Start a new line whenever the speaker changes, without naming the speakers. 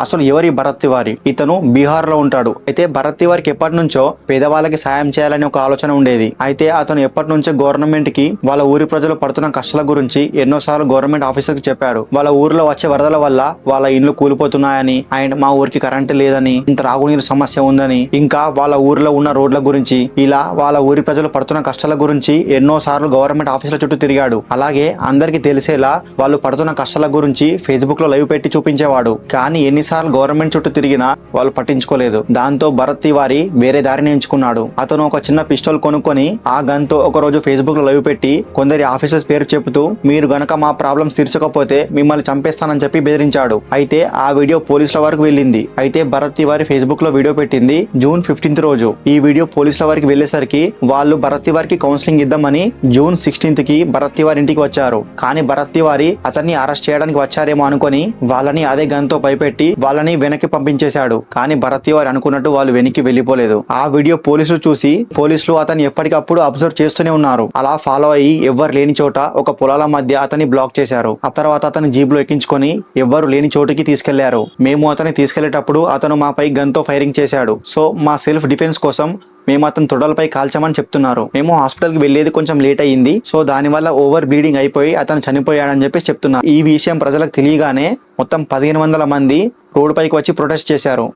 అసలు ఎవరి భరత్ తివారీ? ఇతను బీహార్ లో ఉంటాడు. అయితే భరత్ తివారీకి ఎప్పటి నుంచో పేదవాళ్ళకి సాయం చేయాలని ఒక ఆలోచన ఉండేది. అయితే అతను ఎప్పటి నుంచో గవర్నమెంట్ కి వాళ్ళ ఊరి ప్రజలు పడుతున్న కష్టాల గురించి ఎన్నోసార్లు గవర్నమెంట్ ఆఫీసర్ కి చెప్పాడు. వాళ్ళ ఊర్లో వచ్చే వరదల వల్ల వాళ్ళ ఇండ్లు కూలిపోతున్నాయని, అండ్ మా ఊరికి కరెంటు లేదని, త్రాగునీరు సమస్య ఉందని, ఇంకా వాళ్ళ ఊర్లో ఉన్న రోడ్ల గురించి, ఇలా వాళ్ళ ఊరి ప్రజలు పడుతున్న కష్టాల గురించి ఎన్నో సార్లు గవర్నమెంట్ ఆఫీసుల చుట్టూ తిరిగాడు. అలాగే అందరికి తెలిసేలా వాళ్ళు పడుతున్న కష్టాల గురించి ఫేస్బుక్ లో లైవ్ పెట్టి చూపించేవాడు. కానీ ఎన్నిసార్లు గవర్నమెంట్ చుట్టూ తిరిగినా వాళ్ళు పట్టించుకోలేదు. దాంతో భరత్ తివారీ వేరే దారిని ఎంచుకున్నాడు. అతను ఒక చిన్న పిస్టల్ కొనుక్కొని ఆ గన్ తో ఒక రోజు ఫేస్బుక్ లో లైవ్ పెట్టి కొందరి ఆఫీసర్స్ పేరు చెబుతూ మీరు గనక మా ప్రాబ్లమ్స్ తీర్చకపోతే మిమ్మల్ని చంపేస్తానని చెప్పి బెదిరించాడు. అయితే ఆ వీడియో పోలీసుల వరకు వెళ్ళింది. అయితే భరత్ తివారీ ఫేస్బుక్ లో వీడియో పెట్టింది జూన్ 15th రోజు. ఈ వీడియో పోలీసుల వరకు వెళ్లేసరికి వాళ్ళు భరత్ తివారీకి కౌన్సిలింగ్ ఇద్దామని జూన్ 16th కి భరత్ తివారీ ఇంటికి వచ్చారు. కానీ భరత్ తివారీ అతన్ని అరెస్ట్ చేయడానికి వచ్చారేమో అనుకుని వాళ్ళని అదే గన్ తో భయపెట్టి వాళ్ళని వెనక్కి పంపించేశాడు. కానీ భరత్ తివారీ అనుకున్నట్టు వాళ్ళు వెనక్కి వెళ్లిపోలేదు. ఆ వీడియో పోలీసులు చూసి పోలీసులు అతన్ని ఎప్పటికప్పుడు అబ్జర్వ్ చేస్తూనే ఉన్నారు. అలా ఫాలో అయ్యి ఎవ్వరు లేని చోట ఒక పొలాల మధ్య అతన్ని బ్లాక్ చేశారు. ఆ తర్వాత అతని జీబ్ లో ఎక్కించుకొని ఎవ్వరు లేని చోటుకి తీసుకెళ్లారు. మేము అతన్ని తీసుకెళ్లేటప్పుడు అతను మాపై గన్ తో ఫైరింగ్ చేశాడు. సో మా సెల్ఫ్ డిఫెన్స్ కోసం మేము అతను తొడలపై కాల్చామని చెప్తున్నారు. మేము హాస్పిటల్ కి వెళ్లేది కొంచెం లేట్ అయ్యింది. సో దానివల్ల ఓవర్ బ్లీడింగ్ అయిపోయి అతను చనిపోయాడని చెప్పేసి చెప్తున్నారు. ఈ విషయం ప్రజలకు తెలియగానే మొత్తం 1500 మంది రోడ్డుపైకి వచ్చి ప్రొటెస్ట్ చేశారు.